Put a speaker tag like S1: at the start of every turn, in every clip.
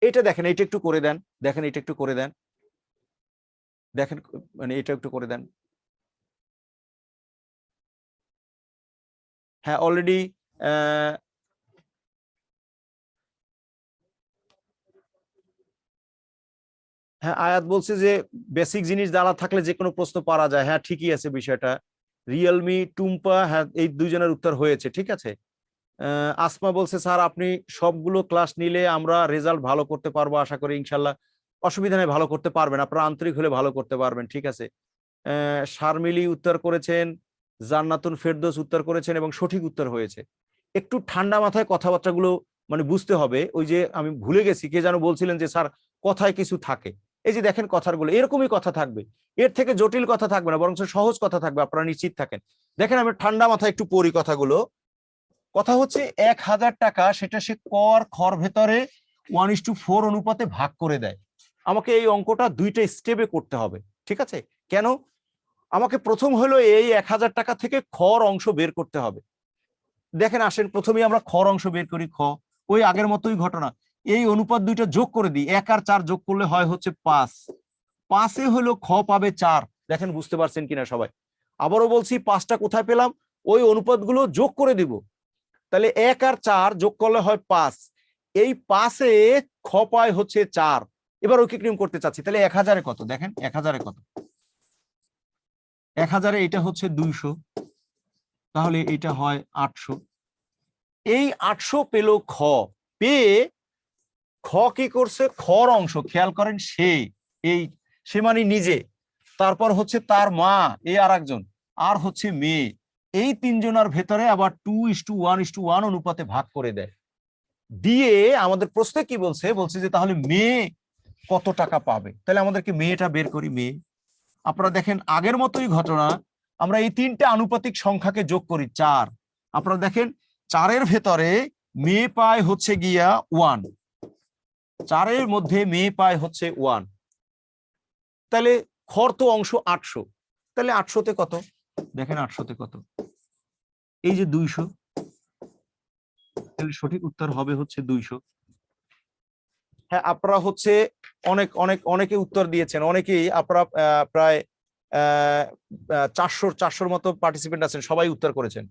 S1: এটা দেখেন, এটা একটু করে দেন, দেখেন এটা একটু করে দেন, দেখেন মানে এটা একটু করে দেন। হ্যাঁ অলরেডি হ্যাঁ আয়াত বলছে যে বেসিক জিনিস জানা থাকলে যে কোনো প্রশ্ন পারা যায়। হ্যাঁ ঠিকই আছে বিষয়টা। রিয়েলমি, টুম্পা, হ্যাঁ এই দুইজনের উত্তর হয়েছে, ঠিক আছে। আসমা বলছে স্যার আপনি সবগুলো ক্লাস নিলে আমরা রেজাল্ট ভালো করতে পারবো আশা করি ইনশাল্লাহ। অসুবিধা নেই, ভালো করতে পারবেন, আপনারা আন্তরিক হলে ভালো করতে পারবেন, ঠিক আছে। শারমিলি উত্তর করেছেন, জান্নাতুন ফেরদৌস উত্তর করেছেন এবং সঠিক উত্তর হয়েছে। একটু ঠান্ডা মাথায় কথাবার্তাগুলো মানে বুঝতে হবে। ওই যে আমি ভুলে গেছি, কে যেন বলছিলেন যে স্যার কথায় কিছু থাকে, এই যে দেখেন কথাগুলো এরকমই কথা থাকবে, এর থেকে জটিল কথা থাকবে না, বরং সহজ কথা থাকবে, আপনারা নিশ্চিত থাকেন। দেখেন আমি ঠান্ডা মাথায় একটু পড়ি কথাগুলো। কথা হচ্ছে 1,000 টাকা সেটা সে খর ভেতরে 1:4 অনুপাতে ভাগ করে দেয়। আমাকে এই অঙ্কটা দুইটা স্টেপে করতে হবে, ঠিক আছে। কেন? আমাকে প্রথম হলো এই 1,000 টাকা থেকে খর অংশ বের করতে হবে। দেখেন আসেন প্রথমেই আমরা খর অংশ বের করি। ওই আগের মতোই ঘটনা, এই অনুপাত দুইটা যোগ করে দিই, 1 আর 4 যোগ করলে হয় হচ্ছে 5। 5-এ হলো খ পাবে 4। দেখেন বুঝতে পারছেন কিনা সবাই। আবারও বলছি 5টা কোথায় পেলাম, ওই অনুপাতগুলো যোগ করে দিব। তাহলে 1 আর 4 যোগ করলে হয় 5। এই 5-এ খ পায় হচ্ছে 4। এবার ঐকিক নিয়ম করতে চাচ্ছি, তাহলে 1,000-এ কত, দেখেন 1,000-এ কত, 1,000-এ এটা হচ্ছে 200, তাহলে এটা হয় 800। এই 800 পেল খ, পেয়ে খ কি করছে, খর অংশ খেয়াল করেন, সে মানে নিজে, তারপর হচ্ছে তার মা, এই আর একজন, আর হচ্ছে মেয়ে, এই তিনজনের ভেতরে আবার 2:1:1 অনুপাতে ভাগ করে দেয়। দিয়ে আমাদের প্রশ্নে কি বলছে, বলছে যে তাহলে মেয়ে কত টাকা পাবে। তাহলে আমাদেরকে মেয়েটা বের করি। মেয়ে, আপনারা দেখেন আগের মতোই ঘটনা, আমরা এই তিনটা আনুপাতিক সংখ্যাকে যোগ করি 4। আপনারা দেখেন 4-এর ভেতরে মেয়ে পায় হচ্ছে গিয়া 1, 4-এর মধ্যে মেয়ে পায় হচ্ছে 1। তাহলে খর তো অংশ 800, তাহলে 800-তে কত, দেখেন 800-তে কত, এই যে 200। তাহলে সঠিক উত্তর হবে হচ্ছে 200। হ্যাঁ আপনারা হচ্ছে অনেকে উত্তর দিয়েছেন, অনেকেই আপনারা প্রায় 400-400-র মতো পার্টিসিপেন্ট আছেন, সবাই উত্তর করেছেন।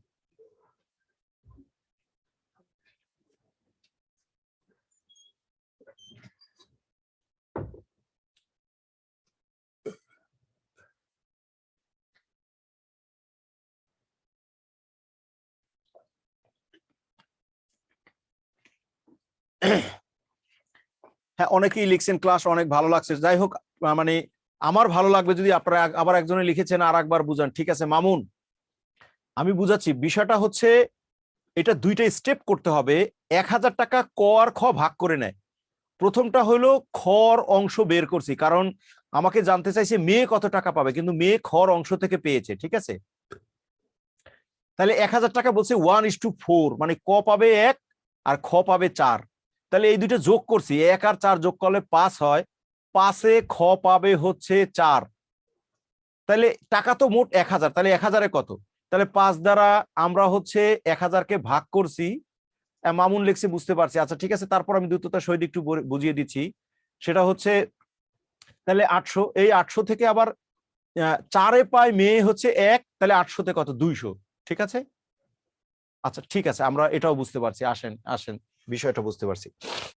S1: হ্যাঁ অনেকেই লিখছেন ক্লাস অনেক ভালো লাগছে, যাই হোক মানে আমার ভালো লাগবে যদি আপনারা আবার একজনে লিখেছেন আর একবার বুঝান, ঠিক আছে। মামুন আমি বুঝাচ্ছি, বিষয়টা হচ্ছে এটা দুইটা স্টেপ করতে হবে। 1,000 টাকা ক আর খ ভাগ করে নেয়। প্রথমটা হলো খর অংশ বের করছি, কারণ আমাকে জানতে চাইছে মেয়ে কত টাকা পাবে, কিন্তু মেয়ে খর অংশ থেকে পেয়েছে, ঠিক আছে। তাহলে 1,000 টাকা বলছে 1:4, মানে ক পাবে 1 আর খ পাবে 4। তাহলে এই দুটো যোগ করছি, 1 আর 4 যোগ করলে 5 হয়, 5-এ খ পাবে হচ্ছে 4। তাহলে টাকা তো মোট 1,000, তাহলে 1,000-এ কত, তাহলে 5 দ্বারা আমরা হচ্ছে 1,000-কে ভাগ করছি। মামুন লিখছে বুঝতে পারছি, আচ্ছা ঠিক আছে। তারপর আমি দ্রুততার সহিত একটু বুঝিয়ে দিচ্ছি। সেটা হচ্ছে তাহলে 800, এই 800 থেকে আবার 4-এ পায় মেয়ে হচ্ছে 1, তাহলে 800-তে কত, 200, ঠিক আছে। আচ্ছা ঠিক আছে, আমরা এটাও বুঝতে পারছি, আসেন আসেন বিষয়টা বুঝতে পারছি।